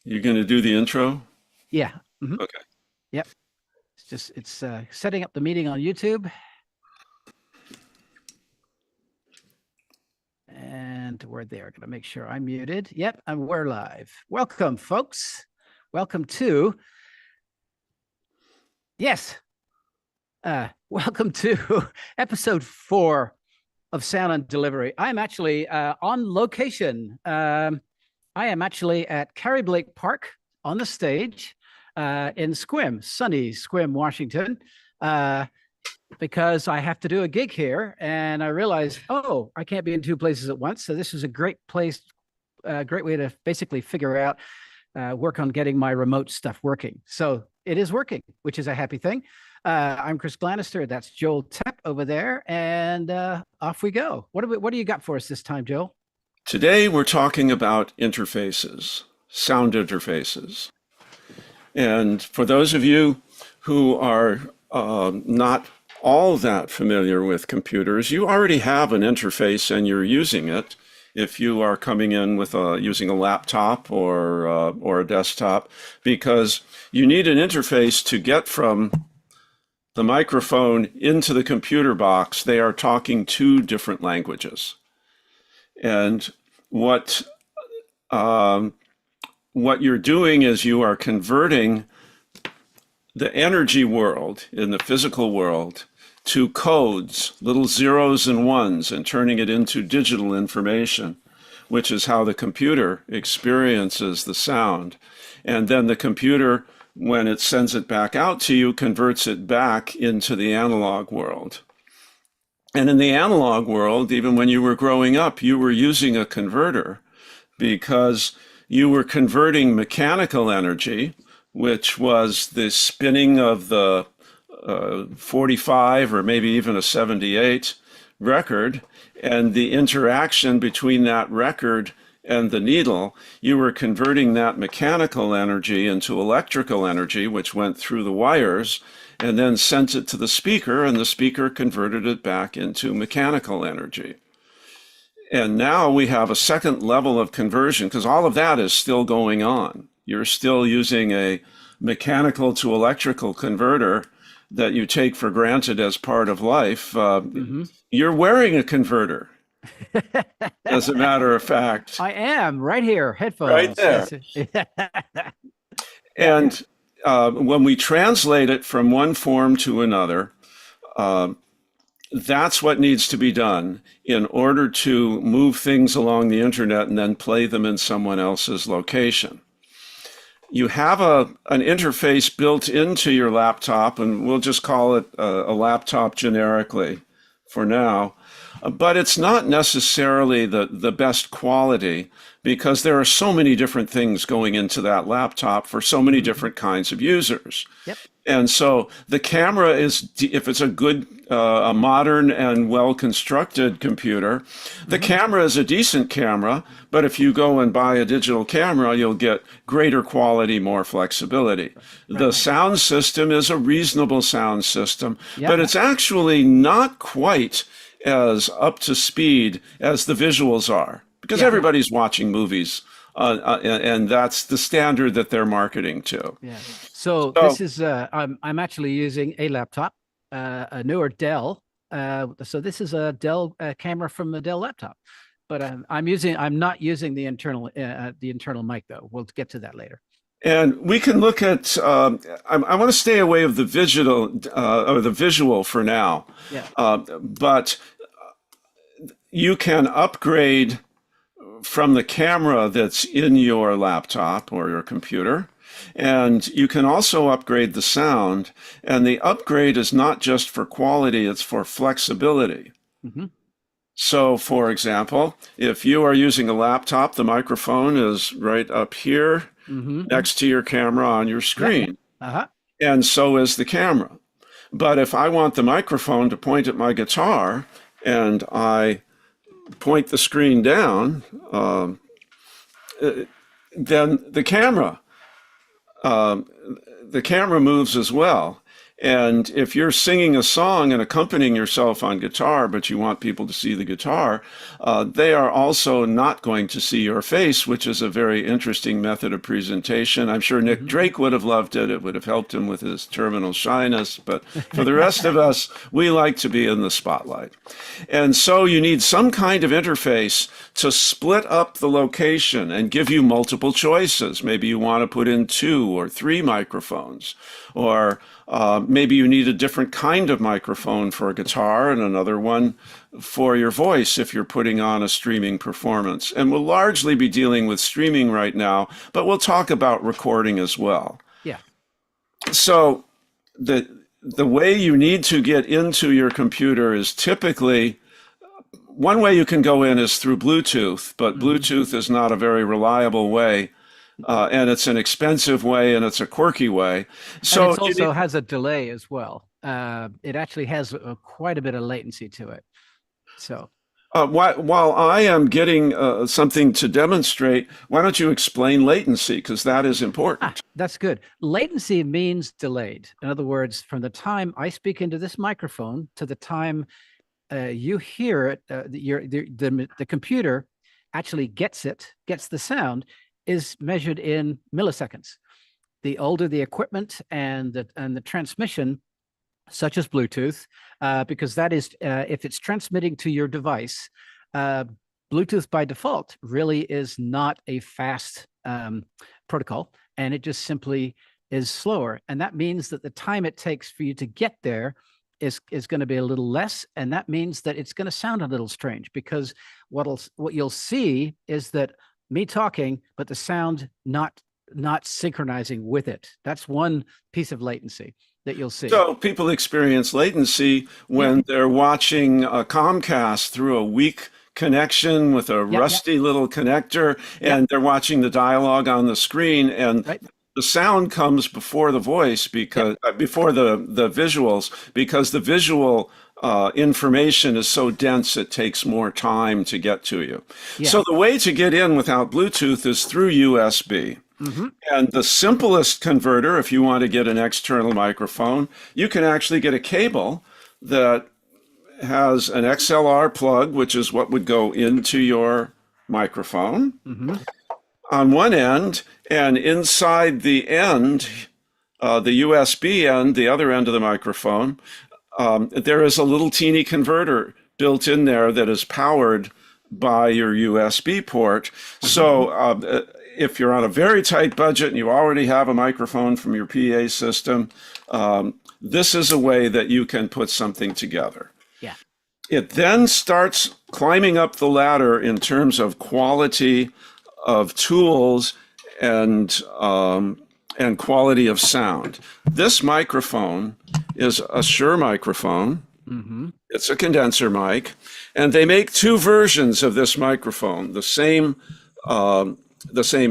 You're going to do the intro? Yeah. hmm Okay. Yep. It's setting up the meeting on YouTube. And we're there. Gonna make sure I'm muted. Yep, and we're live. Welcome, folks. Welcome to yes. Welcome to episode 4 of Sound and Delivery. I'm actually on location. I am actually at Carrie Blake Park on the stage in Sequim, sunny Sequim, Washington, because I have to do a gig here. And I realized, oh, I can't be in two places at once. So this is a great place, a great way to basically figure out, work on getting my remote stuff working. So it is working, which is a happy thing. I'm Chris Glanister. That's Joel Tepp over there. And off we go. What do you got for us this time, Joel? Today we're talking about interfaces, sound interfaces. And for those of you who are not all that familiar with computers, you already have an interface and you're using it. If you are coming in with using a laptop or a desktop, because you need an interface to get from the microphone into the computer box. They are talking two different languages. And what what you're doing is you are converting the energy world in the physical world to codes, little zeros and ones, and turning it into digital information, which is how the computer experiences the sound. And then the computer, when it sends it back out to you, converts it back into the analog world. And in the analog world, even when you were growing up, you were using a converter because you were converting mechanical energy, which was the spinning of the 45 or maybe even a 78 record, and the interaction between that record and the needle. You were converting that mechanical energy into electrical energy, which went through the wires and then sent it to the speaker, and the speaker converted it back into mechanical energy. And now we have a second level of conversion because all of that is still going on. You're still using a mechanical to electrical converter that you take for granted as part of life. Mm-hmm. You're wearing a converter, as a matter of fact, I am right here, right headphones. there. Yes. Yeah. And when we translate it from one form to another, uh, that's what needs to be done in order to move things along the internet and then play them in someone else's location. You have an interface built into your laptop, and we'll just call it a laptop generically for now. But it's not necessarily the best quality because there are so many different things going into that laptop for so many Mm-hmm. different kinds of users. Yep. And so the camera is, if it's a good, a modern and well-constructed computer, the Mm-hmm. camera is a decent camera, but if you go and buy a digital camera, you'll get greater quality, more flexibility. Right. The sound system is a reasonable sound system, Yep. but it's actually not quite as up to speed as the visuals are, because Yeah. everybody's watching movies, and that's the standard that they're marketing to. Yeah. So So, this is I'm actually using a laptop, a newer Dell. So this is a Dell camera from the Dell laptop, but I'm not using the internal mic though. We'll get to that later. and we can look at, I want to stay away of the visual for now, Yeah. but you can upgrade from the camera that's in your laptop or your computer. And you can also upgrade the sound. And the upgrade is not just for quality, it's for flexibility. hmm So, for example, if you are using a laptop, the microphone is right up here hmm next to your camera on your Yep. screen. Uh-huh. And so is the camera. But if I want the microphone to point at my guitar and I point the screen down, then um, the camera moves as well. And if you're singing a song and accompanying yourself on guitar, but you want people to see the guitar, they are also not going to see your face, which is a very interesting method of presentation. I'm sure Nick Mhm. Drake would have loved it. It would have helped him with his terminal shyness. But for the rest of us, we like to be in the spotlight. And so you need some kind of interface to split up the location and give you multiple choices. Maybe you want to put in 2 or 3 microphones, or maybe you need a different kind of microphone for a guitar and another one for your voice if you're putting on a streaming performance. And we'll largely be dealing with streaming right now, but we'll talk about recording as well. Yeah. So the way you need to get into your computer is typically one way you can go in is through Bluetooth, but Mhm. Bluetooth is not a very reliable way, and it's an expensive way, and it's a quirky way. And So it's you need, also has a delay as well. It actually has quite a bit of latency to it. So, while I am getting something to demonstrate, why don't you explain latency? Because that is important. that's good. Latency means delayed. In other words, from the time I speak into this microphone to the time you hear it, the computer actually gets the sound, is measured in milliseconds. The older the equipment and the transmission, such as Bluetooth, because that is if it's transmitting to your device, uh, Bluetooth by default really is not a fast protocol, and it just simply is slower. And that means that the time it takes for you to get there is going to be a little less, and that means that it's going to sound a little strange because what you'll see is that me talking, but the sound not synchronizing with it. That's one piece of latency that you'll see. So people experience latency Yeah, when they're watching a Comcast through a weak connection with a yeah, yeah, rusty little connector, yeah. and they're watching the dialogue on the screen, and Right. the sound comes before the voice Yep. because before the visuals, because the visual information is so dense it takes more time to get to you. Yeah. So the way to get in without Bluetooth is through USB. Hmm. And the simplest converter, if you want to get an external microphone, you can actually get a cable that has an XLR plug, which is what would go into your microphone Hmm. on one end, and inside the end, the USB end, the other end of the microphone, there is a little teeny converter built in there that is powered by your USB port. So if you're on a very tight budget and you already have a microphone from your PA system, this is a way that you can put something together. Yeah. It then starts climbing up the ladder in terms of quality of tools and and quality of sound. This microphone is a Shure microphone. Hmm. It's a condenser mic, and they make 2 versions of this microphone. The same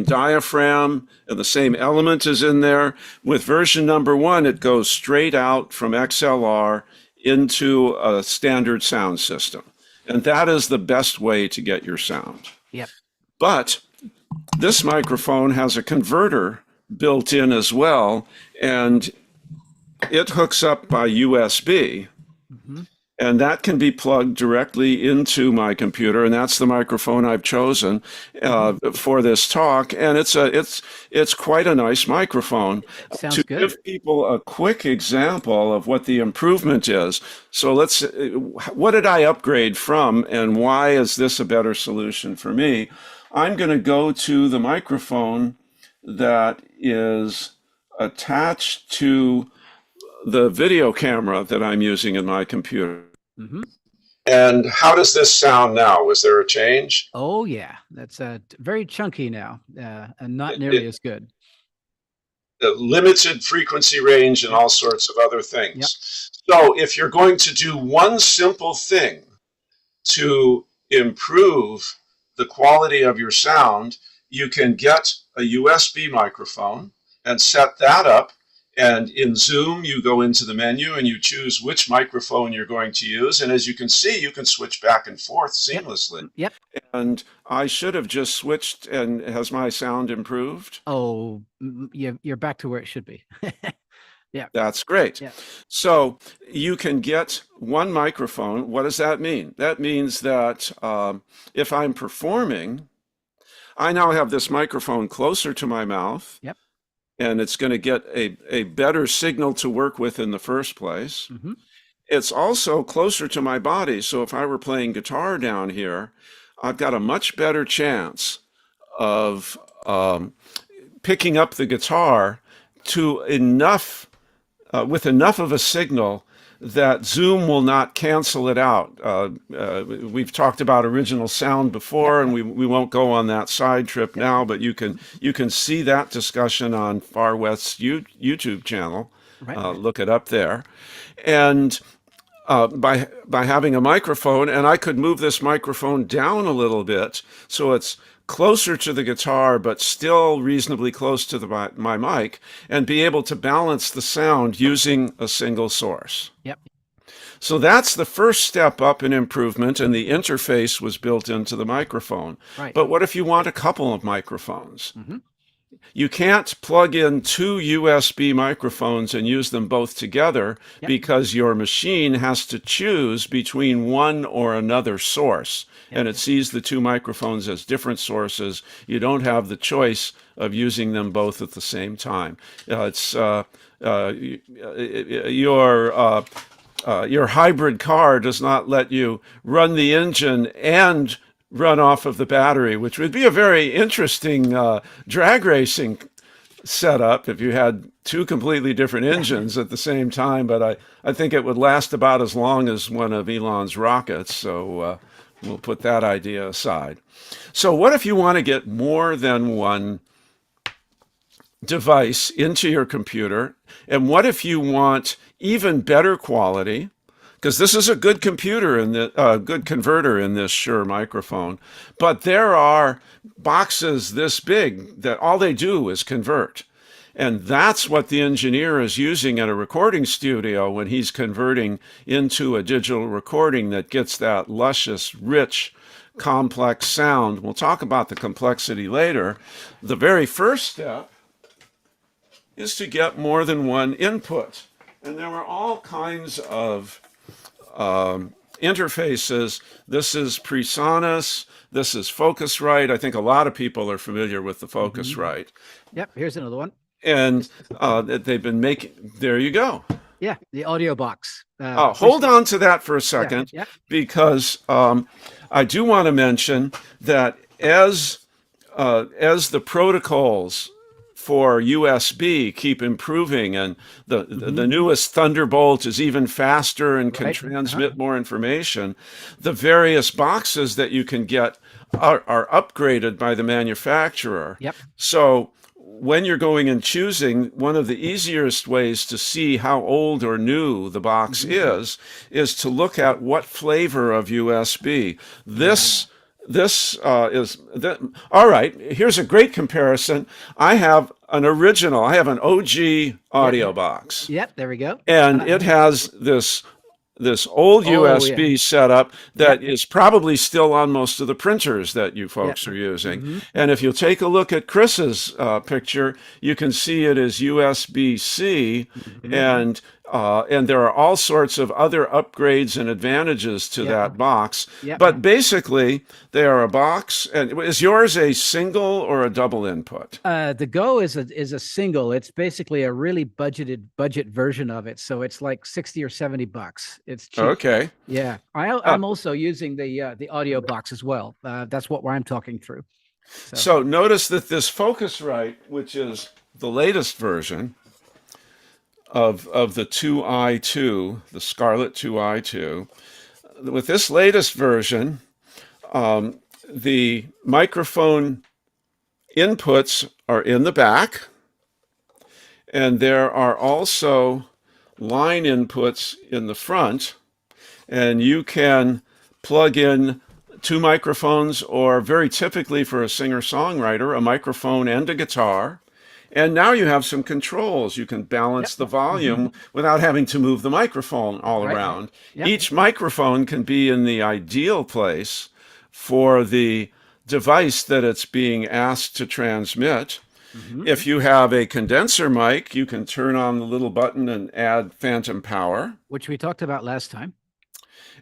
diaphragm and the same element is in there. With version number 1, it goes straight out from XLR into a standard sound system, and that is the best way to get your sound. Yep. But this microphone has a converter built in as well, and it hooks up by USB, Hmm. and that can be plugged directly into my computer, and that's the microphone I've chosen Hmm. for this talk. And it's quite a nice microphone. It To sounds good. give people a quick example of what the improvement is, so what did I upgrade from, and why is this a better solution for me? I'm going to go to the microphone that is attached to the video camera that I'm using in my computer. Hmm. And how does this sound now? Was there a change? Oh yeah, that's very chunky now, and not nearly It as good. limited frequency range and Yep. all sorts of other Yep. things. So if you're going to do one simple thing to improve the quality of your sound, you can get a USB microphone and set that up. And in Zoom, you go into the menu and you choose which microphone you're going to use. And as you can see, you can switch back and forth Yep. seamlessly. Yep. And I should have just switched. And has my sound improved? Oh, you're back to where it should be. Yeah. That's great. Yeah. So you can get one microphone. What does that mean? That means that if I'm performing, I now have this microphone closer to my mouth, Yep. and it's going to get a better signal to work with in the first place. Hmm. It's also closer to my body. So if I were playing guitar down here, I've got a much better chance of picking up the guitar to enough with enough of a signal that Zoom will not cancel it out. We've talked about original sound Yep. before, and Yep. we won't go on that side trip Yep. now, but you can see that discussion on Far West's YouTube channel. Right. Right. Look it up there. And by having a microphone, and I could move this microphone down a little bit so it's closer to the guitar, but still reasonably close to my mic, and be able to balance the sound using a single source. Yep. So that's the first step up in improvement, and the interface was built into the microphone. Right. But what if you want a couple of microphones? Hmm. You can't plug in two USB microphones and use them both together Yep. because your machine has to choose between one or another source. Yep. And it sees the two microphones as different sources. You don't have the choice of using them both at the same time. Your hybrid car does not let you run the engine and run off of the battery, which would be a very interesting drag racing setup if you had two completely different engines at the same time. But I think it would last about as long as one of Elon's rockets. So we'll put that idea aside. So what if you want to get more than one device into your computer? And what if you want even better quality? Because this is a good computer and good converter in this Shure microphone, but there are boxes this big that all they do is convert. And that's what the engineer is using at a recording studio when he's converting into a digital recording that gets that luscious, rich, complex sound. We'll talk about the complexity later. The very first step is to get more than one input. And there are all kinds of interfaces. This is PreSonus. This is Focusrite. I think a lot of people are familiar with the Focusrite. Yep. Here's another one. And they've been making, there you go. Yeah. The audio box. Hold on to that for a second, Yeah. because I do want to mention that as the protocols for USB keep improving, and the newest Thunderbolt is even faster and can transmit more information, the various boxes that you can get are upgraded by the manufacturer. Yep. So when you're going and choosing, one of the easiest ways to see how old or new the box is to look at what flavor of USB. This is all right. Here's a great comparison. I have an OG audio box. Yep. There we go. And it has this old USB setup that is probably still on most of the printers that you folks are using. And if you take a look at Chris's picture, you can see it is USB-C, and there are all sorts of other upgrades and advantages to that box. But basically, they are a box. And is yours a single or a double input? The Go is a single. It's basically a really budget version of it. So it's like 60 or 70 bucks. It's cheap. Okay. Yeah. I'm also using the audio box as well. That's what I'm talking through. So notice that this Focusrite, which is the latest version of the 2i2, the Scarlett 2i2, with this latest version, the microphone inputs are in the back, and there are also line inputs in the front, and you can plug in two microphones, or very typically for a singer-songwriter, a microphone and a guitar. And now you have some controls. You can balance the volume without having to move the microphone all around. Each microphone can be in the ideal place for the device that it's being asked to transmit. Hmm. If you have a condenser mic, you can turn on the little button and add phantom power. Which we talked about last time.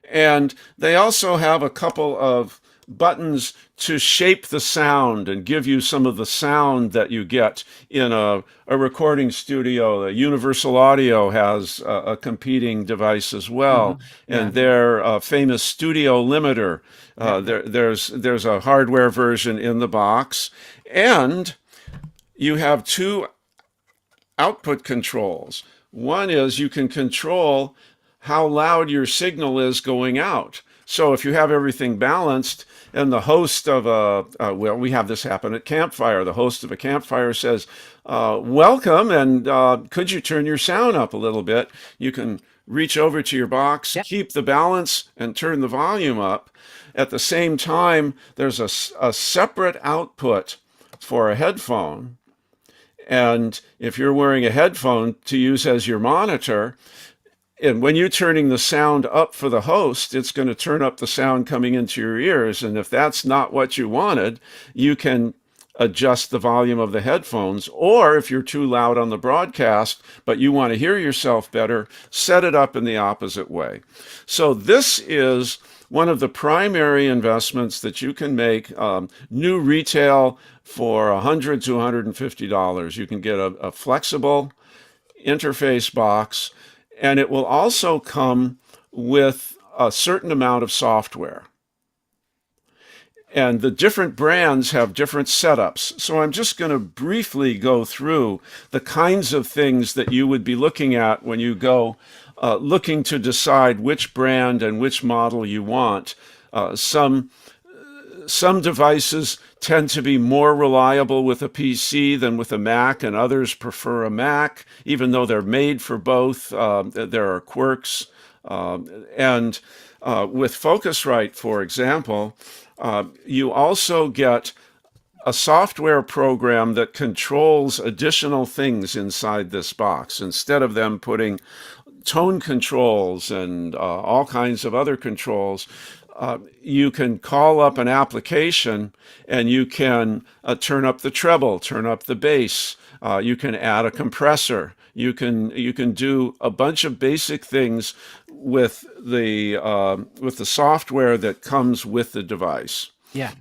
And they also have a couple of buttons to shape the sound and give you some of the sound that you get in a recording studio. Universal Audio has a competing device as well, Hmm. Yeah. and their famous studio limiter. Yeah. There's a hardware version in the box, and you have two output controls. One is you can control how loud your signal is going out. So if you have everything balanced and the host of well, we have this happen at campfire. The host of a campfire says, welcome, and could you turn your sound up a little bit? You can reach over to your box, Yeah. keep the balance, and turn the volume up. At the same time, there's a separate output for a headphone, and if you're wearing a headphone to use as your monitor, and when you're turning the sound up for the host, it's going to turn up the sound coming into your ears. And if that's not what you wanted, you can adjust the volume of the headphones. Or if you're too loud on the broadcast, but you want to hear yourself better, set it up in the opposite way. So this is one of the primary investments that you can make. New retail for $100 to $150. You can get a flexible interface box, and it will also come with a certain amount of software. And the different brands have different setups. So I'm just going to briefly go through the kinds of things that you would be looking at when you go looking to decide which brand and which model you want. Some devices tend to be more reliable with a PC than with a Mac, and others prefer a Mac, even though they're made for both. There are quirks. And with Focusrite, for example, you also get a software program that controls additional things inside this box. Instead of them putting tone controls and all kinds of other controls, you can call up an application and you can turn up the treble, turn up the bass. You can add a compressor. You can do a bunch of basic things with the software that comes with the device. Yeah.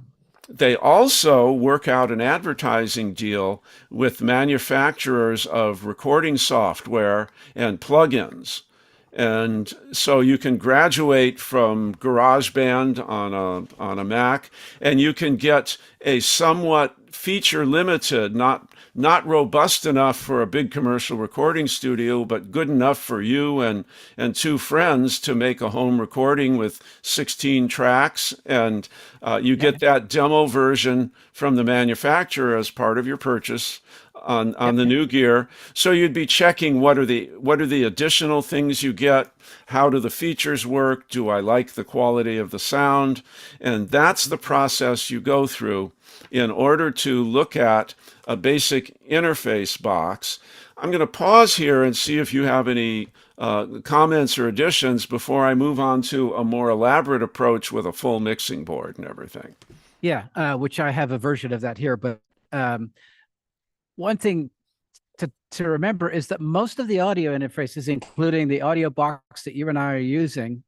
They also work out an advertising deal with manufacturers of recording software and plugins. And so you can graduate from GarageBand on a Mac, and you can get a somewhat feature limited, not robust enough for a big commercial recording studio, but good enough for you and two friends to make a home recording with 16 tracks. And you Yeah. get that demo version from the manufacturer as part of your purchase on Yep. the new gear. So you'd be checking what are the additional things you get, how do the features work, do I like the quality of the sound, and that's the process you go through in order to look at a basic interface box. I'm going to pause here and see if you have any comments or additions before I move on to a more elaborate approach with a full mixing board and everything. Yeah. Which I have a version of that here, but one thing to remember is that most of the audio interfaces, including the audio box that you and I are using,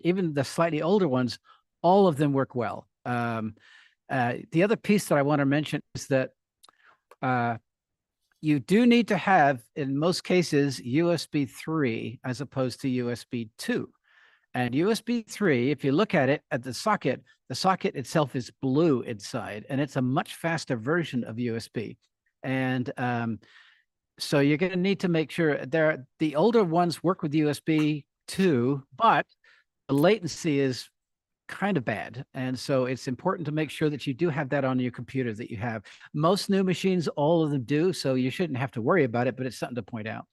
even the slightly older ones, all of them work well. The other piece that I want to mention is that you do need to have, in most cases, USB 3 as opposed to USB 2. And USB 3, if you look at it at the socket itself is blue inside, and it's a much faster version of USB. And so you're going to need to make sure the older ones work with USB 2, but the latency is kind of bad. And so it's important to make sure that you do have that on your computer that you have. Most new machines, all of them do, so you shouldn't have to worry about it, but it's something to point out.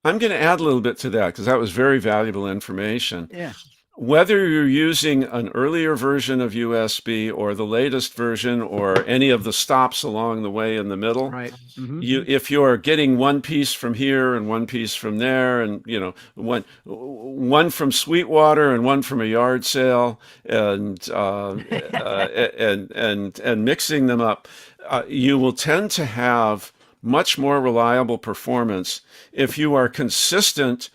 I'm going to add a little bit to that because that was very valuable information. Yeah. whether you're using an earlier version of USB or the latest version or any of the stops along the way in the middle, Right. Hmm. if you're getting one piece from here and one piece from there, and one from Sweetwater and one from a yard sale, and mixing them up, you will tend to have much more reliable performance if you are consistent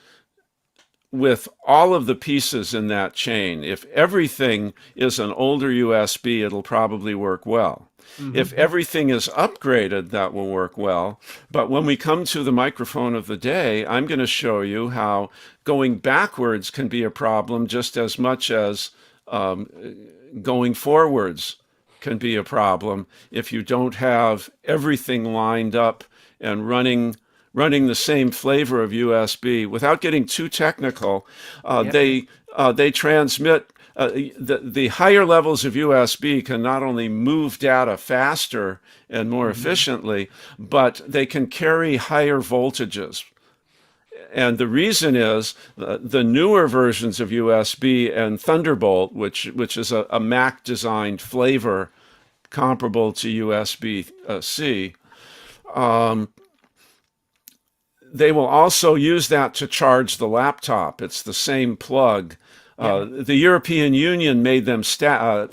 with all of the pieces in that chain. If everything is an older USB, it'll probably work well. Hmm. If everything is upgraded, that will work well. But when we come to the microphone of the day, I'm going to show you how going backwards can be a problem just as much as um, going forwards can be a problem if you don't have everything lined up and running the same flavor of USB. Without getting too technical, Yep. they transmit the higher levels of USB can not only move data faster and more Hmm. efficiently, but they can carry higher voltages. And the reason is the newer versions of USB and Thunderbolt, which is a Mac designed flavor comparable to USB C, they will also use that to charge the laptop. It's the same plug. Yep. The European Union made them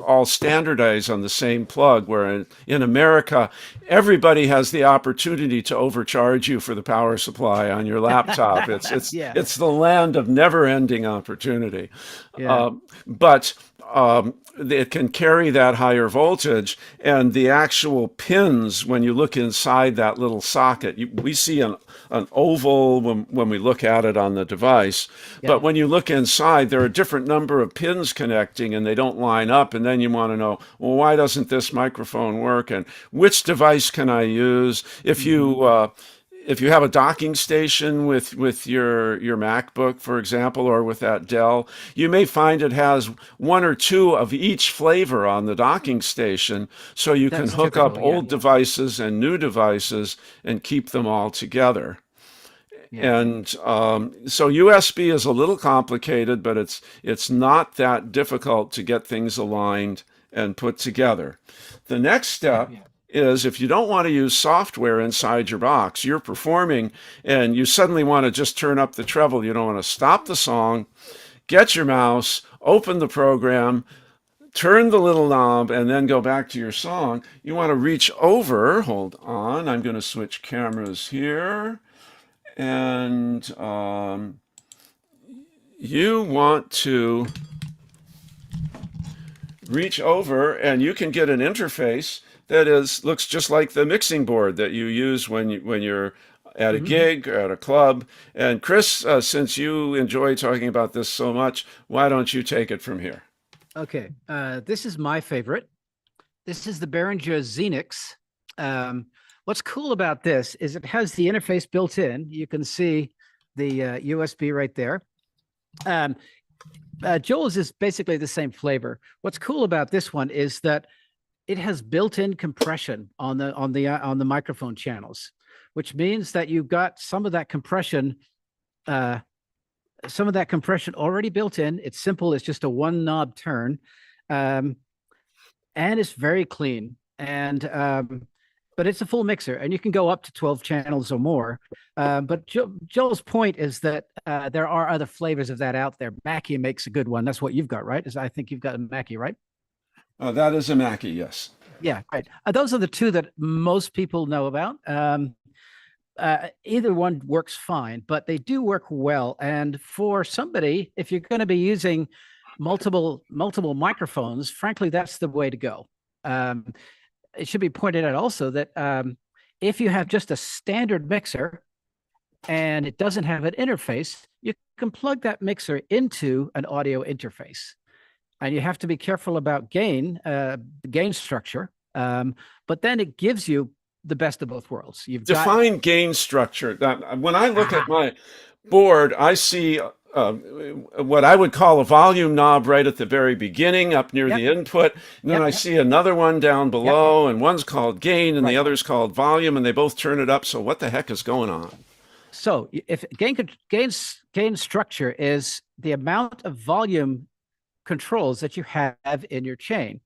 all standardize on the same plug, where in America, everybody has the opportunity to overcharge you for the power supply on your laptop. Yeah. It's the land of never-ending opportunity. Yeah. But it can carry that higher voltage, and the actual pins, when you look inside that little socket, we see an oval when we look at it on the device, Yep. but when you look inside, there are a different number of pins connecting and they don't line up, and then you want to know, well, why doesn't this microphone work, and which device can I use? Hmm. If you have a docking station with your MacBook, for example, or with that Dell, you may find it has one or two of each flavor on the docking station, so you can That's hook up typical. Yeah. old devices and new devices and keep them all together. Yeah. And so USB is a little complicated, but it's not that difficult to get things aligned and put together. The next step is if you don't want to use software inside your box, you're performing and you suddenly want to just turn up the treble. You don't want to stop the song, get your mouse, open the program, turn the little knob, and then go back to your song. You want to reach over. Hold on. I'm going to switch cameras here. And you want to reach over and you can get an interface that looks just like the mixing board that you use when you're at a Hmm. gig or at a club. And Chris, since you enjoy talking about this so much, why don't you take it from here? Okay. This is my favorite. This is the Behringer Xenix. What's cool about this is it has the interface built in. You can see the USB right there. Joel's is basically the same flavor. What's cool about this one is that it has built-in compression on the microphone channels, which means that you've got some of that compression already built in. It's simple. It's just a one knob turn. Um, and it's very clean. And but it's a full mixer, and you can go up to 12 channels or more. But Joel's point is that there are other flavors of that out there. Mackie makes a good one. That's what you've got, right? I think you've got a Mackie, right? That is a Mackie, yes. Yeah, right. Those are the two that most people know about. Either one works fine, but they do work well. And for somebody, if you're going to be using multiple microphones, frankly, that's the way to go. It should be pointed out also that if you have just a standard mixer and it doesn't have an interface, you can plug that mixer into an audio interface. And you have to be careful about gain structure. But then it gives you the best of both worlds. You've got Define gain structure. When I look at my board, I see what I would call a volume knob right at the very beginning, up near yep, the input. And then yep, I see another one down yep, below, and one's called gain, and the right. other's called volume, and they both turn it up. So what the heck is going on? So if gain structure is the amount of volume controls that you have in your chain.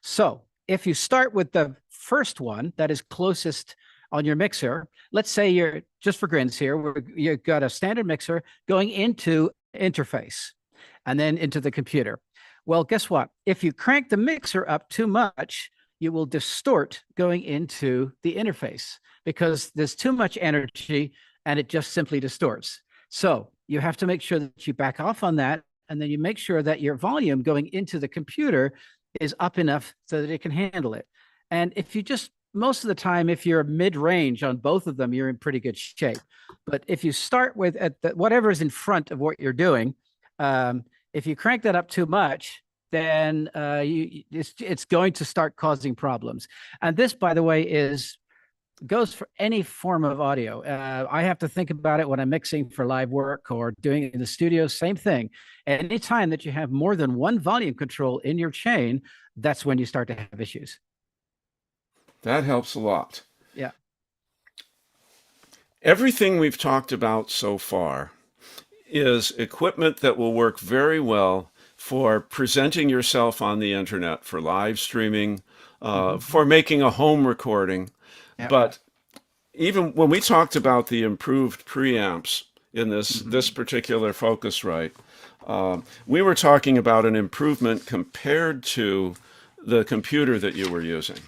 So if you start with the first one that is closest on your mixer, let's say you're just for grins here, you've got a standard mixer going into interface and then into the computer. Well, guess what? If you crank the mixer up too much, you will distort going into the interface because there's too much energy and it just simply distorts. So you have to make sure that you back off on that. And then you make sure that your volume going into the computer is up enough so that it can handle it. And if you just, most of the time, if you're mid range on both of them, you're in pretty good shape. But if you start with whatever is in front of what you're doing, if you crank that up too much, then it's going to start causing problems. And this, by the way, goes for any form of audio. I have to think about it when I'm mixing for live work or doing it in the studio, same thing. Anytime that you have more than one volume control in your chain, that's when you start to have issues. That helps a lot. Yeah. Everything we've talked about so far is equipment that will work very well for presenting yourself on the internet, for live streaming, for making a home recording. Yep. But even when we talked about the improved preamps in this particular Focusrite, we were talking about an improvement compared to the computer that you were using.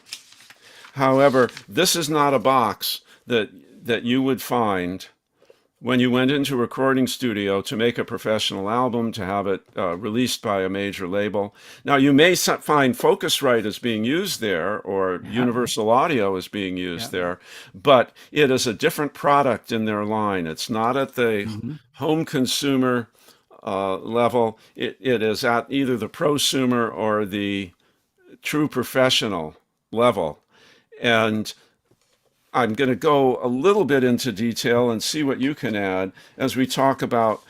However, this is not a box that you would find when you went into a recording studio to make a professional album, to have it released by a major label. Now, you may find Focusrite is being used there, or Universal Audio is being used there, but it is a different product in their line. It's not at the home consumer level. It is at either the prosumer or the true professional level. And I'm going to go a little bit into detail and see what you can add as we talk about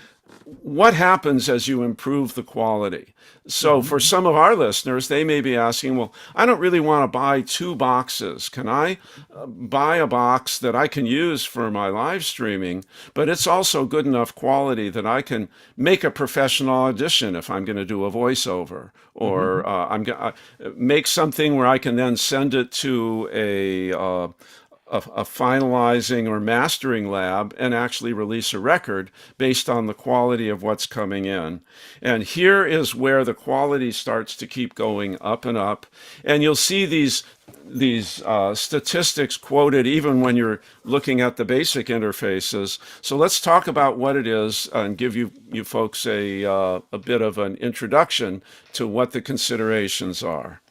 what happens as you improve the quality. So for some of our listeners, they may be asking, well, I don't really want to buy two boxes. Can I buy a box that I can use for my live streaming, but it's also good enough quality that I can make a professional audition if I'm going to do a voiceover, or I'm going to make something where I can then send it to a finalizing or mastering lab and actually release a record based on the quality of what's coming in. And here is where the quality starts to keep going up and up. And you'll see these statistics quoted even when you're looking at the basic interfaces. So let's talk about what it is and give you folks a bit of an introduction to what the considerations are.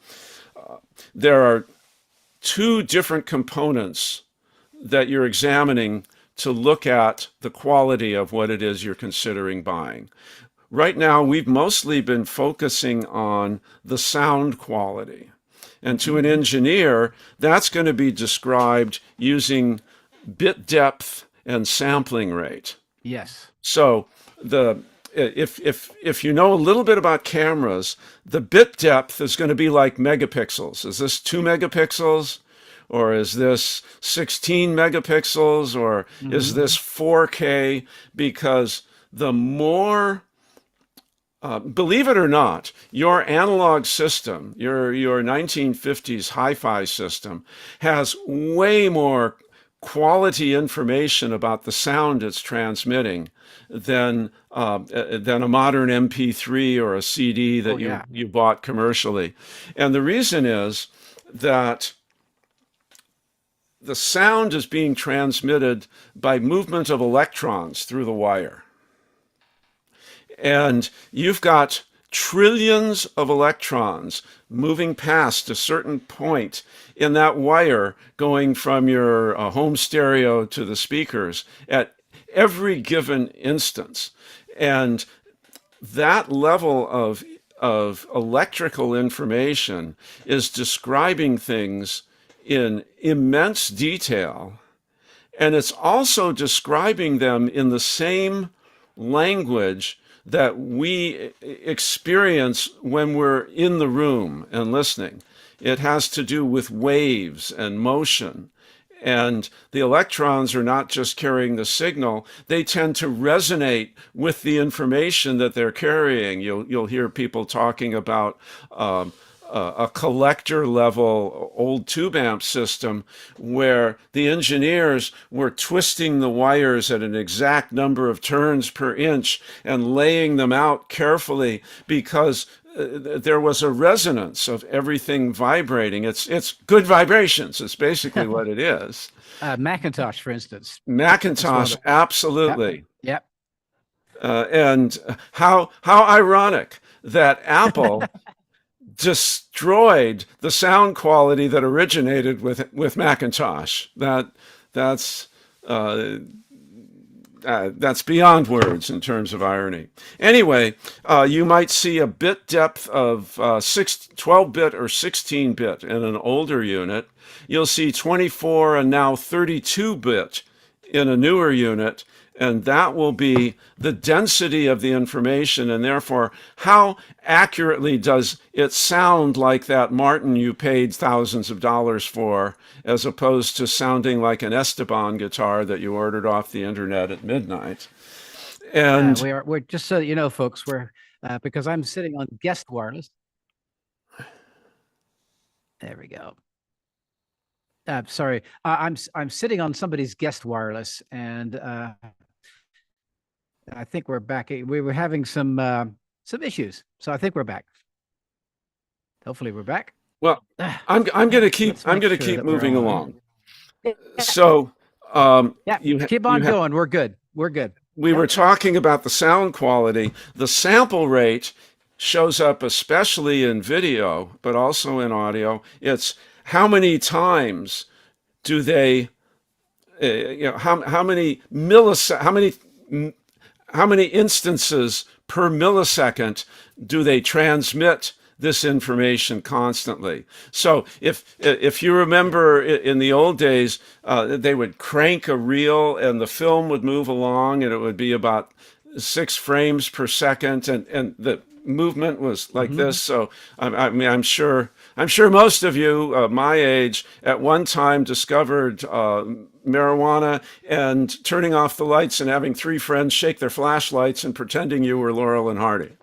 There are two different components that you're examining to look at the quality of what it is you're considering buying. Right now, we've mostly been focusing on the sound quality. And to an engineer, that's going to be described using bit depth and sampling rate. Yes. So if you know a little bit about cameras, the bit depth is going to be like megapixels. Is this 2 megapixels? Or is this 16 megapixels? Or is this 4K? Because the more, believe it or not, your analog system, your 1950s hi-fi system, has way more quality information about the sound it's transmitting than a modern MP3 or a CD that you bought commercially. And the reason is that the sound is being transmitted by movement of electrons through the wire. And you've got trillions of electrons moving past a certain point in that wire, going from your home stereo to the speakers at every given instance. And that level of electrical information is describing things in immense detail. And it's also describing them in the same language that we experience when we're in the room and listening. It has to do with waves and motion And the electrons are not just carrying the signal, they tend to resonate with the information that they're carrying. You'll hear people talking about a collector level old tube amp system where the engineers were twisting the wires at an exact number of turns per inch and laying them out carefully because there was a resonance of everything vibrating. It's good vibrations. It's basically what it is. Macintosh, for instance. Macintosh, Yep. absolutely. Yep. And how ironic that Apple destroyed the sound quality that originated with Macintosh. That's that's beyond words in terms of irony. Anyway, you might see a bit depth of 12-bit or 16-bit in an older unit. You'll see 24 and now 32-bit in a newer unit, and that will be the density of the information, and therefore how accurately does it sound like that Martin you paid thousands of dollars for, as opposed to sounding like an Esteban guitar that you ordered off the internet at midnight. And we're just so that you know, folks, we're because I'm sitting on guest wireless. There we go. Sorry, I'm sitting on somebody's guest wireless, and I think we're back. We were having some issues, so I think we're back. Hopefully, we're back. well, I'm going to keep moving along. So yeah, you keep on going. We're good. We're good. We were talking about the sound quality. The sample rate shows up especially in video, but also in audio. It's how many times do they, how many instances per millisecond do they transmit this information constantly? So if you remember in the old days, they would crank a reel and the film would move along and it would be about 6 frames per second, and the movement was like this. So I mean, I'm sure most of you my age at one time discovered marijuana and turning off the lights and having 3 friends shake their flashlights and pretending you were Laurel and Hardy.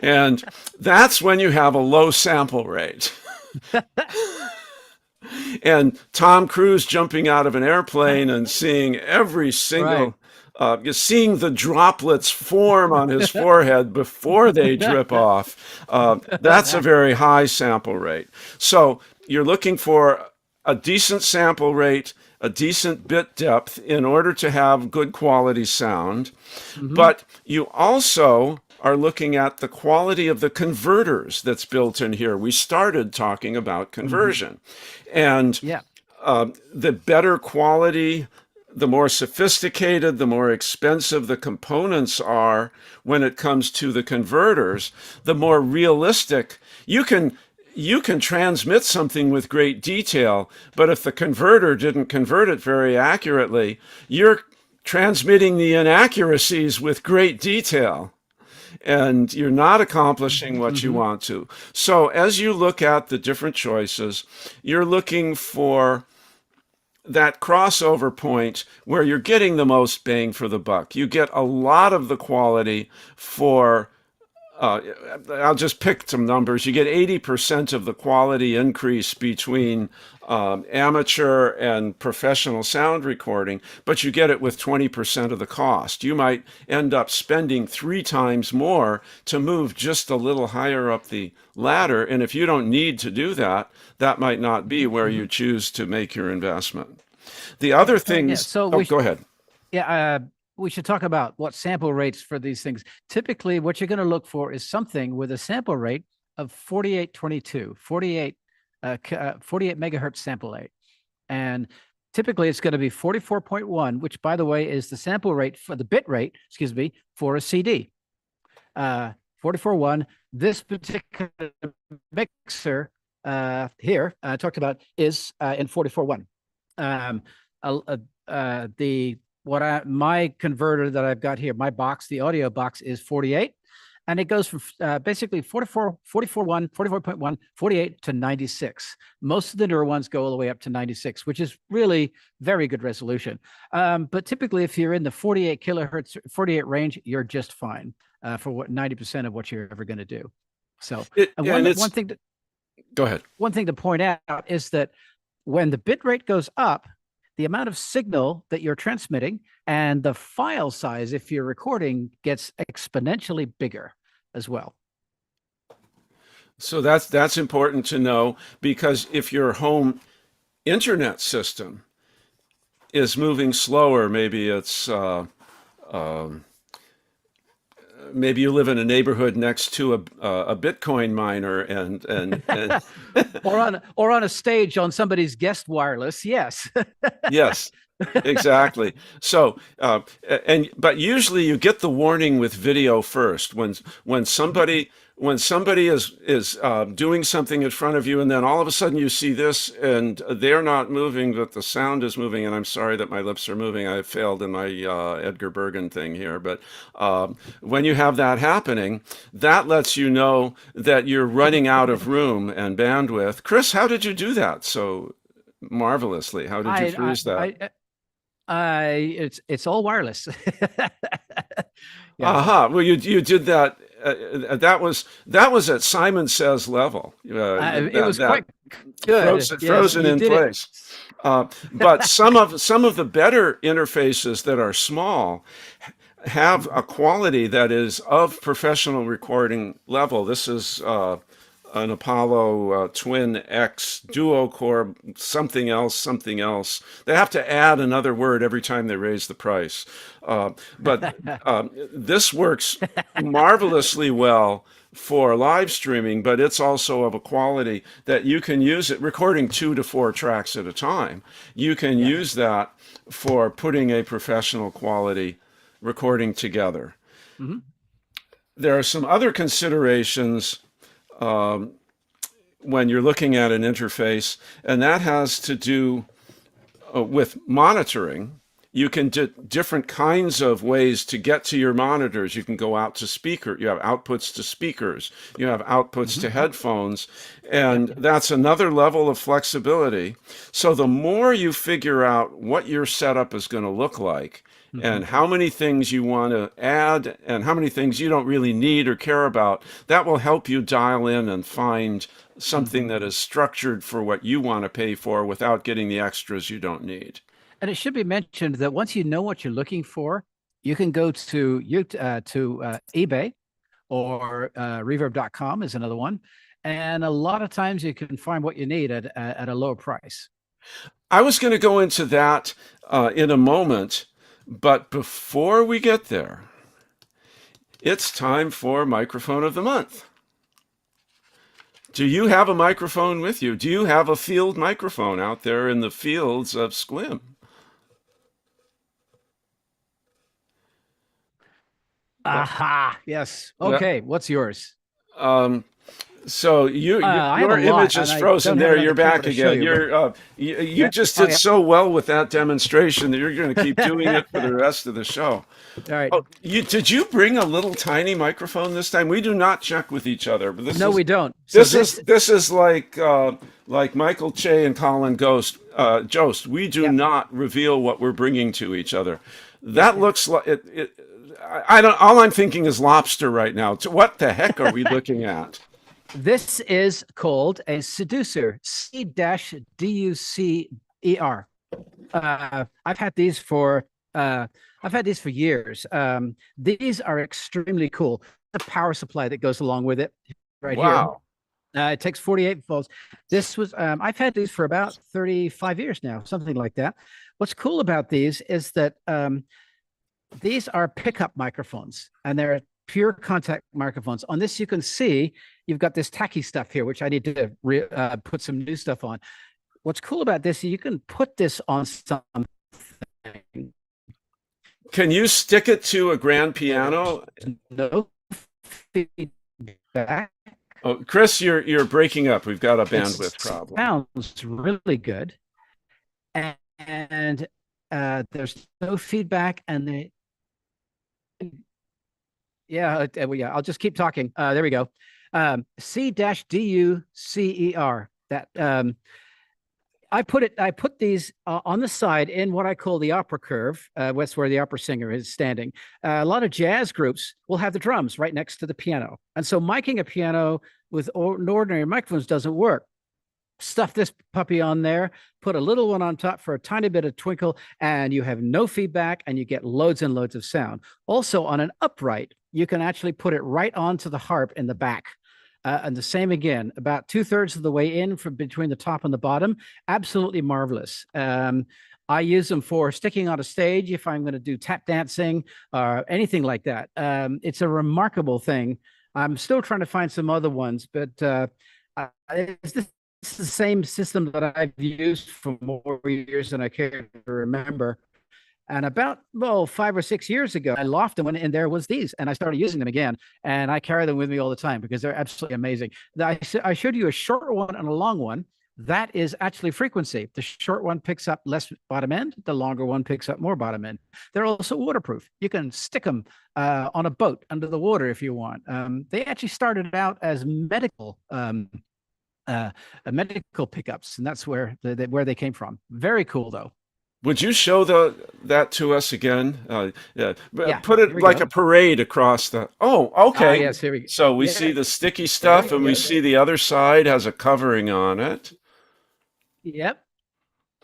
And that's when you have a low sample rate. And Tom Cruise jumping out of an airplane and seeing every single, seeing the droplets form on his forehead before they drip off. That's a very high sample rate. So you're looking for a decent sample rate, a decent bit depth in order to have good quality sound. But you also are looking at the quality of the converters that's built in here. We started talking about conversion. And the better quality, the more sophisticated, the more expensive the components are when it comes to the converters, the more realistic you can transmit something with great detail, but if the converter didn't convert it very accurately, you're transmitting the inaccuracies with great detail, and you're not accomplishing what you want to. So as you look at the different choices, you're looking for that crossover point where you're getting the most bang for the buck. You get a lot of the quality for I'll just pick some numbers. You get 80% of the quality increase between amateur and professional sound recording, but you get it with 20% of the cost. You might end up spending 3 times more to move just a little higher up the ladder. And if you don't need to do that, that might not be where you choose to make your investment. The other things, go ahead. Yeah, we should talk about what sample rates for these things. Typically, what you're going to look for is something with a sample rate of 4822, 48 megahertz sample rate. And typically it's going to be 44.1, which by the way is the sample rate for the bit rate, for a CD. 44.1, this particular mixer here I talked about is in 44.1. My converter that I've got here, my box, the audio box is 48. And it goes from basically 44, 44.1, 44.1, 48 to 96. Most of the newer ones go all the way up to 96, which is really very good resolution. But typically, if you're in the 48 kilohertz, 48 range, you're just fine for what 90% of what you're ever going to do. So, one thing to go ahead. One thing to point out is that when the bit rate goes up, the amount of signal that you're transmitting and the file size, if you're recording, gets exponentially bigger as well. So that's important to know, because if your home internet system is moving slower, maybe it's maybe you live in a neighborhood next to a Bitcoin miner and or on a stage on somebody's guest wireless. Yes. Yes, exactly. So, but usually you get the warning with video first when somebody is doing something in front of you, and then all of a sudden you see this, and they're not moving, but the sound is moving. And I'm sorry that my lips are moving. I failed in my Edgar Bergen thing here, but when you have that happening, that lets you know that you're running out of room and bandwidth. Chris, how did you do that so marvelously? How did you freeze that? It's all wireless. Yeah. Aha. Well, you did that. That was at Simon Says level. It was quite good. Frozen in place. But some of the better interfaces that are small have a quality that is of professional recording level. This is an Apollo Twin X duo core, something else. They have to add another word every time they raise the price. But this works marvelously well for live streaming, but it's also of a quality that you can use it recording 2 to 4 tracks at a time. You can use that for putting a professional quality recording together. Mm-hmm. There are some other considerations when you're looking at an interface, and that has to do with monitoring. You can do different kinds of ways to get to your monitors. You can go out to speaker. You have outputs to speakers. You have outputs to headphones. And that's another level of flexibility. So the more you figure out what your setup is going to look like, and how many things you want to add and how many things you don't really need or care about, that will help you dial in and find something that is structured for what you want to pay for without getting the extras you don't need. And it should be mentioned that once you know what you're looking for, you can go to eBay, or reverb.com is another one. And a lot of times you can find what you need at a lower price. I was going to go into that in a moment, but before we get there, it's time for Microphone of the Month. Do you have a microphone with you? Do you have a field microphone out there in the fields of Sequim? Aha, yes. Okay, what's yours? So your image is frozen there. You're back again. You just did so well with that demonstration that you're going to keep doing it for the rest of the show. All right. Oh, did you bring a little tiny microphone this time? We do not check with each other, but we don't. So this is like Michael Che and Colin Jost. We do not reveal what we're bringing to each other. That looks like it. I don't. All I'm thinking is lobster right now. What the heck are we looking at? This is called a Seducer, C-DUCER. I've had these for years. These are extremely cool. The power supply that goes along with it, right here. It takes 48 volts. This was I've had these for about 35 years now, something like that. What's cool about these is that these are pickup microphones, and they're pure contact microphones. On this, you can see you've got this tacky stuff here, which I need to put some new stuff on. What's cool about this, you can put this on something. Can you stick it to a grand piano? No feedback. Oh, Chris, you're breaking up. We've got a bandwidth problem. Sounds really good, and there's no feedback, and yeah, I'll just keep talking. There we go. C-DUCER. That I put these on the side in what I call the opera curve. That's where the opera singer is standing. A lot of jazz groups will have the drums right next to the piano, and so miking a piano with ordinary microphones doesn't work. Stuff this puppy on there, put a little one on top for a tiny bit of twinkle, and you have no feedback and you get loads and loads of sound. Also, on an upright, you can actually put it right onto the harp in the back. And the same again, about 2/3 of the way in from between the top and the bottom. Absolutely marvelous. I use them for sticking on a stage if I'm going to do tap dancing or anything like that. It's a remarkable thing. I'm still trying to find some other ones, but it's the same system that I've used for more years than I care to remember. And about, well, 5 or 6 years ago, I lofted them and there was these, and I started using them again. And I carry them with me all the time because they're absolutely amazing. I showed you a short one and a long one. That is actually frequency. The short one picks up less bottom end. The longer one picks up more bottom end. They're also waterproof. You can stick them on a boat under the water if you want. They actually started out as medical pickups, and that's where where they came from. Very cool, though. Would you show that to us again? Yeah, Yeah, put here it we like a go. parade across the. Oh, Ah, okay. yes, here we go. So we see Yeah, the sticky there stuff, and you we go. see the other side has a covering on it. Yep.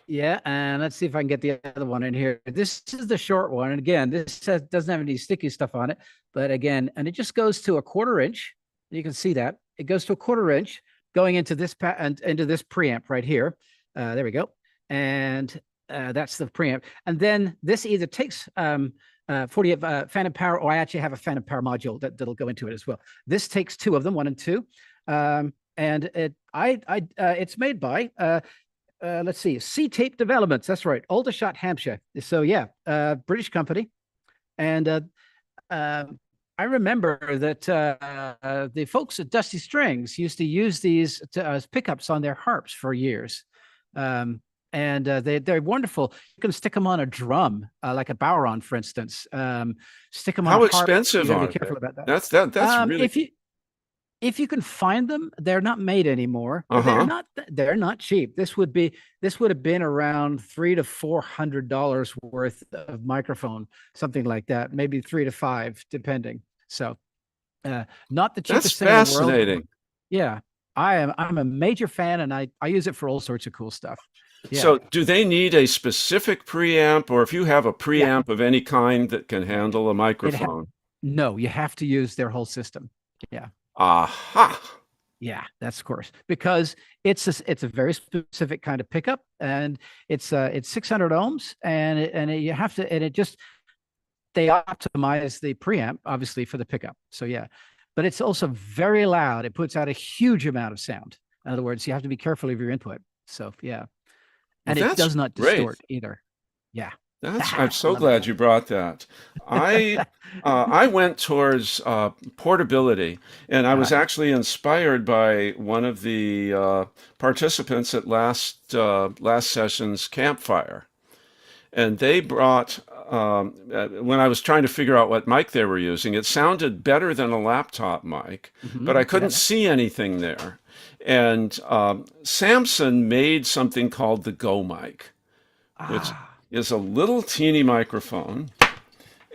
Yeah, and let's see if I can get the other one in here. This is the short one, and again, doesn't have any sticky stuff on it, but again, and it just goes to a 1/4 inch. You can see that it goes to a 1/4 inch going into this and into this preamp right here. There we go, and that's the preamp. And then this either takes 48 phantom power, or I actually have a phantom power module that'll go into it as well. This takes two of them, one and two, and it's made by let's see, C-Tape Developments. That's right, Aldershot, Hampshire. So yeah, British company, and uh, I remember that the folks at Dusty Strings used to use these as pickups on their harps for years. And they're wonderful. You can stick them on a drum, like a Bowron, for instance. Stick them on a How harp. You expensive got to be are they? careful about that. That's really. If you can find them, they're not made anymore, but Uh-huh. they're not cheap. This would have been around $300 to $400 worth of microphone, something like that, maybe 3 to 5, depending. So not the That's cheapest thing in the world, but fascinating. yeah, I'm a major fan, and I use it for all sorts of cool stuff. Yeah. So, do they need a specific preamp, or if you have a Yeah. preamp of any kind that can handle a It ha microphone? No, you have to use their whole system. Yeah. Aha. Yeah, that's of course, because it's a very specific kind of pickup, and it's 600 ohms, you have to, and it just, they optimize the preamp obviously for the pickup. So yeah, but it's also very loud. It puts out a huge amount of sound. In other words, you have to be careful of your input. So yeah, Well, and it that's does not great. distort either. Yeah. I'm so Love glad you brought that. I that. I went towards portability, and I was Uh, actually inspired by one of the participants at last session's campfire. And they brought, when I was trying to figure out what mic they were using, it sounded better than a laptop mic, but I couldn't yeah. see anything there. And Samson made something called the Go mic, which Ah. is a little teeny microphone.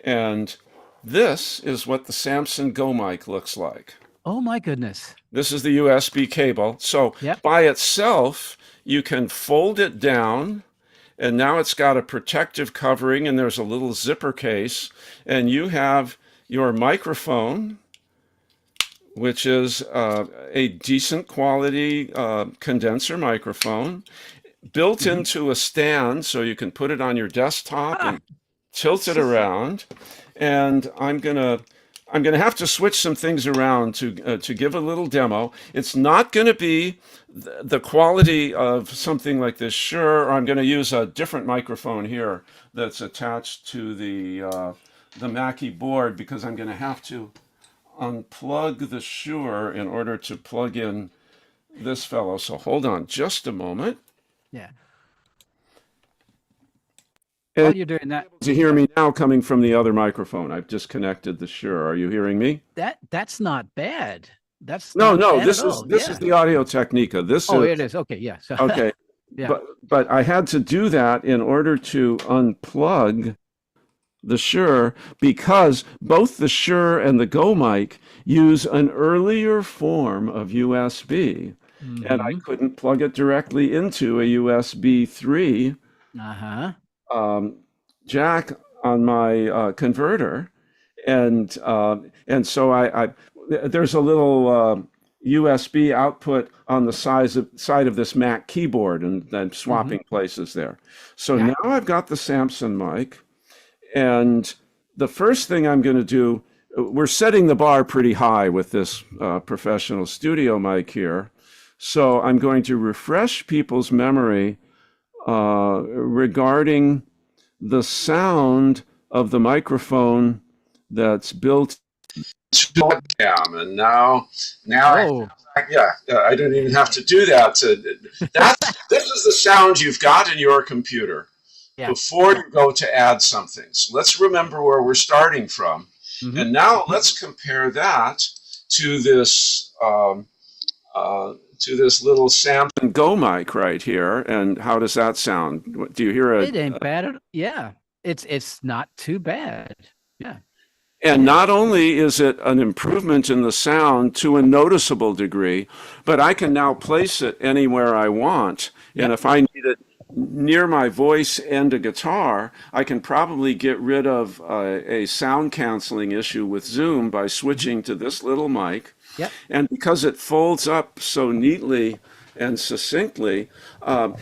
And this is what the Samson Go mic looks like. Oh my goodness. This is the USB cable. So Yep. by itself, you can fold it down, and now it's got a protective covering, and there's a little zipper case, and you have your microphone, which is a decent quality condenser microphone, built Mhm. into a stand so you can put it on your desktop Ah, and tilt it around. And I'm gonna have to switch some things around to give a little demo. It's not going to be the quality of something like this, Shure, or I'm going to use a different microphone here that's attached to the Mackie board because I'm going to have to unplug the Shure in order to plug in this fellow. So hold on just a moment. yeah. while And you're doing that, to hear me now coming from the other microphone. I've disconnected the Shure. Are you hearing me? that's not bad. That's No, not no, bad at this is all. this is Yeah. the Audio Technica. This Oh, is it is. Okay. Yeah. So, okay. yeah. But I had to do that in order to unplug the Shure because both the Shure and the Go mic use an earlier form of USB, and I Hmm. couldn't plug it directly into a USB 3 Uh-huh. um, jack on my converter, and so I there's a little USB output on the side of this Mac keyboard, and then Hmm. swapping places there. So Yeah. now I've got the Samson mic, and the first thing I'm going to do, we're setting the bar pretty high with this professional studio mic here. So I'm going to refresh people's memory regarding the sound of the microphone that's built to the webcam. And now Oh, yeah, I don't even have to do that. This is the sound you've got in your computer yeah. before you go to add something. So let's remember where we're starting from. Hmm. And now let's compare that to this little Samson Go mic right here. And how does that sound? Do you hear It ain't bad at yeah. It's not too bad. Yeah. and not only is it an improvement in the sound to a noticeable degree, but I can now place it anywhere I want. And Yep. if I need it near my voice and a guitar, I can probably get rid of a sound canceling issue with Zoom by Hmm. switching to this little mic. Yep. And because it folds up so neatly and succinctly,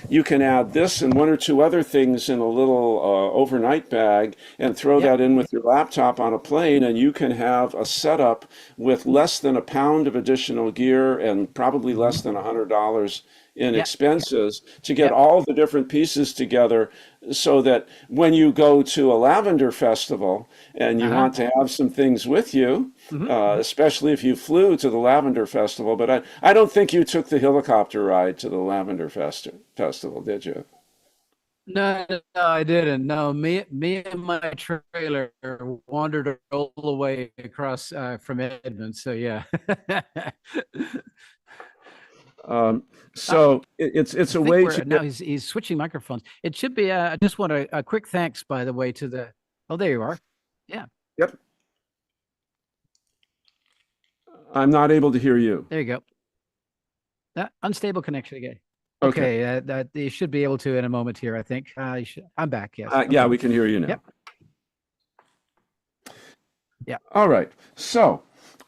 you can add this and one or two other things in a little overnight bag and throw Yep. that in with your laptop on a plane, and you can have a setup with less than a pound of additional gear and probably Hmm. less than $100 in Yep. expenses to get Yep. all the different pieces together so that when you go to a lavender festival and you Uh-huh. want to have some things with you, Hmm. especially if you flew to the Lavender Festival. But I don't think you took the helicopter ride to the Lavender Festival, did you? No, no, I didn't. No, me and my trailer wandered all the way across from Edmond. So yeah. Um, uh, so I it's a think way to we're now get. he's switching microphones. It should be I just want a quick thanks by the way to the oh there you are. Yeah, Yep, I'm not able to hear you. there you go. That unstable connection again. Okay. Okay, that you should be able to in a moment here, I think. I'm back, yes. Yeah, Okay. we can hear you now. Yep. Yeah. All right. So,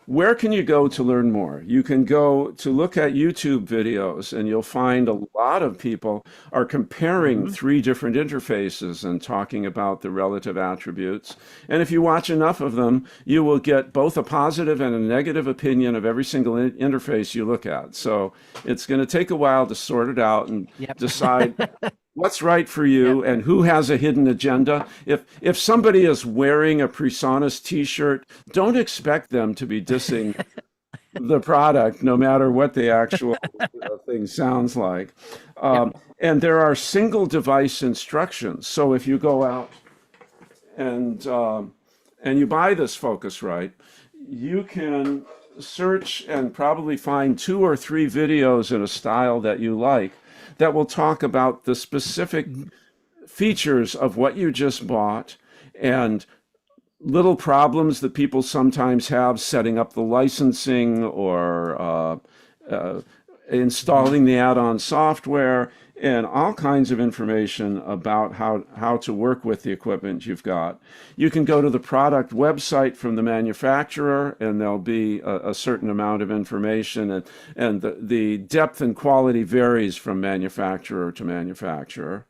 where can you go to learn more? You can go to look at YouTube videos, and you'll find a lot of people are comparing Hmm. three different interfaces and talking about the relative attributes. And if you watch enough of them, you will get both a positive and a negative opinion of every single interface you look at. So, it's going to take a while to sort it out and Yep. decide what's right for Yep. you and who has a hidden agenda. If somebody is wearing a Presonus t-shirt, don't expect them to be dissing the product, no matter what the actual thing sounds like. Yep. And there are single device instructions. So if you go out and you buy this Focusrite, you can search and probably find two or three videos in a style that you like that will talk about the specific features of what you just bought and little problems that people sometimes have setting up the licensing or uh, Hmm. installing the add-on software and all kinds of information about how to work with the equipment you've got. You can go to the product website from the manufacturer and there'll be a certain amount of information, and the depth and quality varies from manufacturer to manufacturer.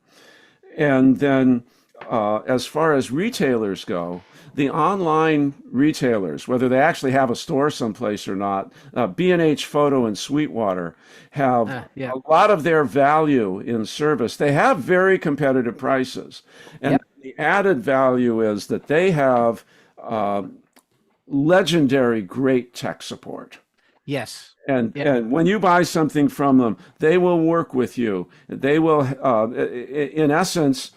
And then, as far as retailers go, the online retailers, whether they actually have a store someplace or not, B&H Photo and Sweetwater have Yeah. a lot of their value in service. They have very competitive prices. And Yep. the added value is that they have uh, legendary great tech support. Yes. Yep. And when you buy something from them, they will work with you. They will, in essence,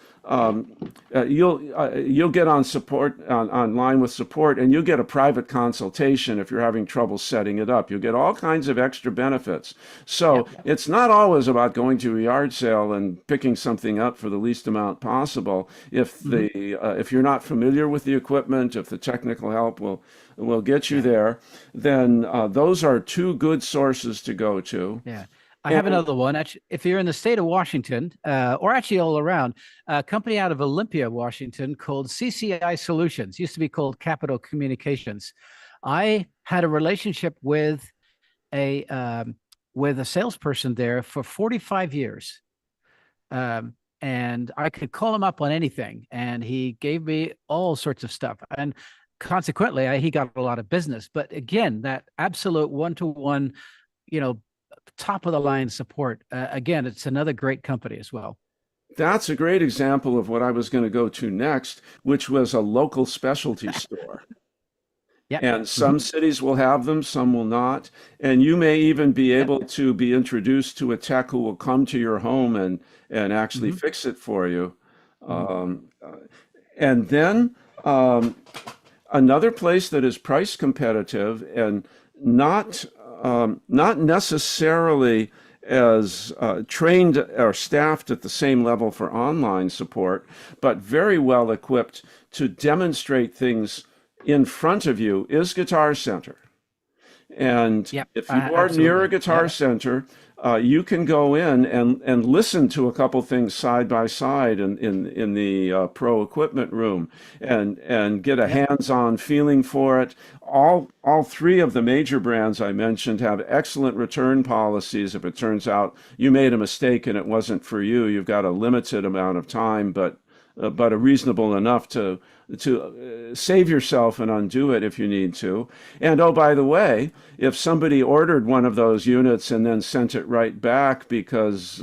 you'll get on support online with support, and you'll get a private consultation if you're having trouble setting it up. You'll get all kinds of extra benefits. So Yep. it's not always about going to a yard sale and picking something up for the least amount possible. Hmm. If you're not familiar with the equipment, if the technical help will get you Yeah. there, then those are two good sources to go to. Yeah. I have And another one. Actually, if you're in the state of Washington, or actually all around, a company out of Olympia, Washington, called CCI Solutions, used to be called Capital Communications. I had a relationship a with a salesperson there for 45 years. And I could call him up on anything, and he gave me all sorts of stuff. And consequently, he got a lot of business. But again, that absolute one-to-one, you know, top of the line support. Again, it's another great company as well. that's a great example of what I was going to go to next, which was a local specialty store. Yep. And Hmm. some cities will have them, some will not. And you may even be Yep. able to be introduced to a tech who will come to your home and actually Hmm. fix it for you. Hmm. Um, and then another place that is price competitive and not not necessarily as trained or staffed at the same level for online support, but very well equipped to demonstrate things in front of you is Guitar Center. And Yep. if you are near a Absolutely. guitar Yep. center, you can go in and listen to a couple things side by side in the pro equipment room and get a Yep. hands-on feeling for it. All three of the major brands I mentioned have excellent return policies. If it turns out you made a mistake and it wasn't for you, you've got a limited amount of time, but a reasonable enough to save yourself and undo it if you need to. And oh, by the way, if somebody ordered one of those units and then sent it right back because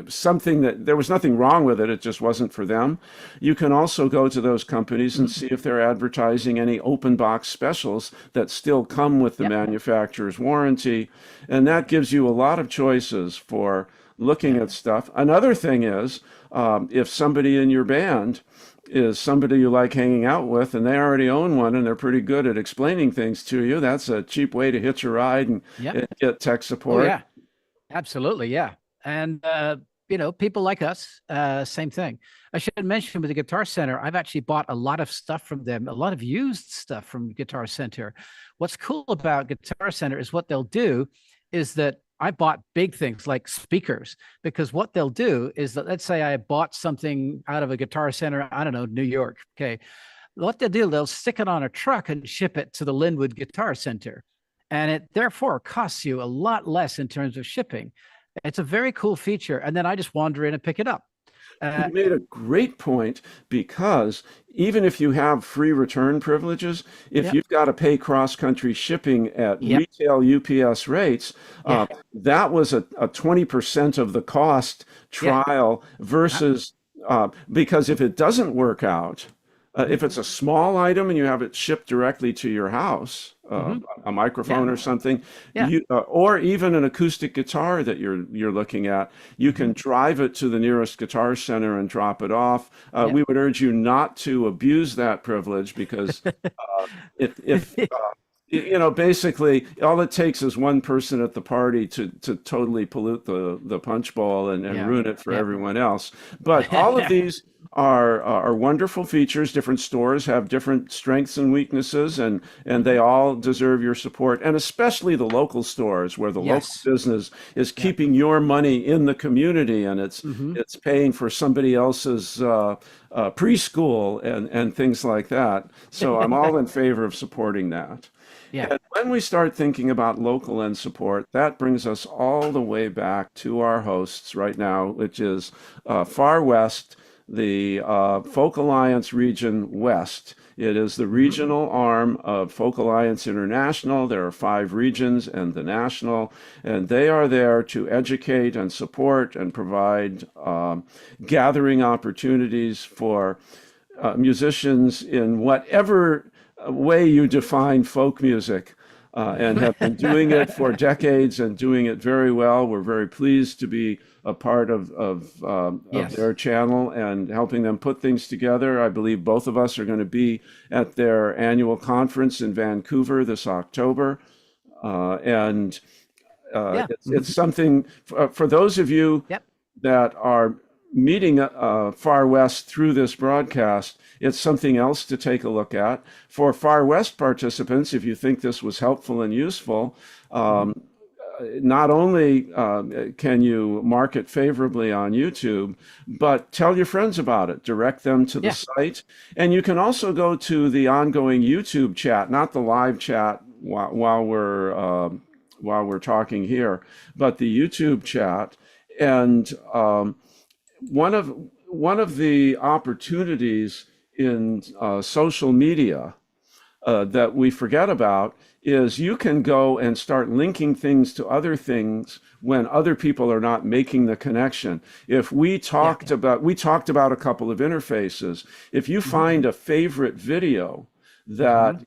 something that there was nothing wrong with it, it just wasn't for them, you can also go to those companies and Hmm. see if they're advertising any open box specials that still come with the Yep. manufacturer's warranty. And that gives you a lot of choices for looking Yeah. at stuff. Another thing is, if somebody in your band is somebody you like hanging out with and they already own one and they're pretty good at explaining things to you, that's a cheap way to hitch a ride Yep. and get tech Oh support. yeah. Absolutely. Yeah. And people like us, same thing. I should mention with the Guitar Center, I've actually bought a lot of stuff from them, a lot of used stuff from Guitar Center. What's cool about Guitar Center is what they'll do is that I bought big things like speakers, because what they'll do is that, let's say I bought something out of a Guitar Center, I don't know, New York. Okay. What they'll do, they'll stick it on a truck and ship it to the Linwood Guitar Center. And it therefore costs you a lot less in terms of shipping. It's a very cool feature. And then I just wander in and pick it up. Uh, You made a great point because even if you have free return privileges, if yep. you've got to pay cross-country shipping at Yep. retail UPS rates, Yeah. that was a 20% of the cost Yeah. trial versus because if it doesn't work out, Mm-hmm. if it's a small item and you have it shipped directly to your house, Mm-hmm. a Yeah. microphone or something, Yeah. or even an acoustic guitar that you're looking at, you Mm-hmm. can drive it to the nearest guitar center and drop it off. Yeah. We would urge you not to abuse that privilege because if basically all it takes is one person at the party to totally pollute the punch bowl and Yeah. ruin it for Yeah. everyone else. But all of these are wonderful features. Different stores have different strengths and weaknesses, and they Mhm. all deserve your support. And especially the local stores, where the local Yes. business is Yeah. keeping your money in the community, and it's Mm-hmm. it's paying for somebody else's preschool and things like that. So I'm all in favor of supporting that. Yeah. And when we start thinking about local end support, that brings us all the way back to our hosts right now, which is Far West, the Folk Alliance Region West. It is the Mm-hmm. regional arm of Folk Alliance International. There are 5 regions and the national, and they are there to educate and support and provide gathering opportunities for musicians in whatever way you define folk music, and have been doing it for decades and doing it very well. We're very pleased to be a part of Yes. their channel and helping them put things together. I believe both of us are going to be at their annual conference in Vancouver this October. And Yeah. it's something for those of you Yep. that are meeting Far West through this broadcast. It's something else to take a look at. For Far West participants, if you think this was helpful and useful, Mhm. not only can you mark it favorably on YouTube, but tell your friends about it, direct them to the Yeah. site. And you can also go to the ongoing YouTube chat, not the live chat while we're talking here, but the YouTube chat. And one of one of the opportunities in social media that we forget about is you can go and start linking things to other things when other people are not making the connection. If Yeah. we talked about a couple of interfaces. If you Mhm. find a favorite video Mhm.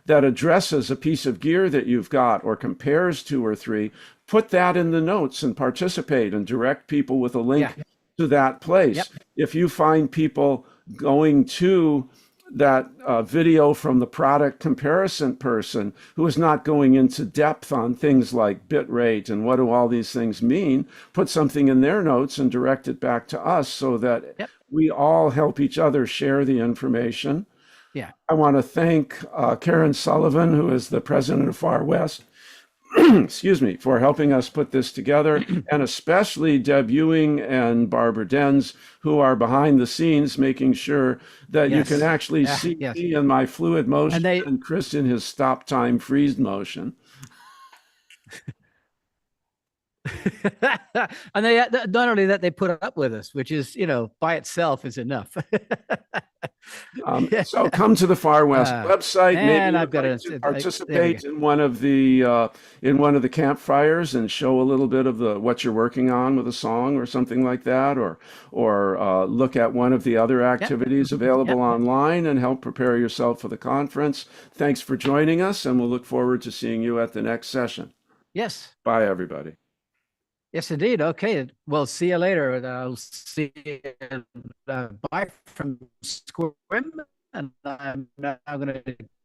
that addresses a piece of gear that you've got or compares two or three, put that in the notes and participate and direct people with a Yeah. link to that Yep. place. If you find people going to that video from the product comparison person who is not going into depth on things like bit rate and what do all these things mean, put something in their notes and direct it back to us so that Yep. we all help each other share the information. Yeah. I want to thank Karen Sullivan, who is the president of Far West, excuse me, for helping us put this together, and especially Deb Ewing and Barbara Denz, who are behind the scenes making sure that you can Yes. actually Yeah. see Yes. me in my fluid And motion they and Chris in his stop time freeze motion. and they not only that they put up with us, which is by itself is enough. So come to the Far West uh, website. Maybe and I've you'd got like a to there we go. participate in one of the campfires and show a little bit of the what you're working on with a song or something like that, or look at one of the other Yep. activities Yep. available online and help prepare yourself for the conference. Thanks for joining us, and we'll look forward to seeing you at the next session. Yes. Bye, everybody. Yes, indeed. Okay. Well, see you later. I'll see you. Bye from Squim. And I'm now going to